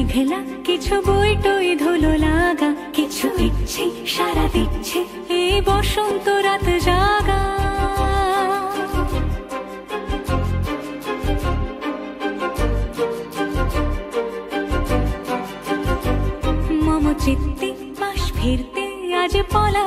মেঘলা কিছু বই টই ধুলো লাগা, কিছু ইচ্ছে সারা দিচ্ছে এই বসন্ত রাত জাগা। মম চিত্তে বাস ফিরতে আজ পলা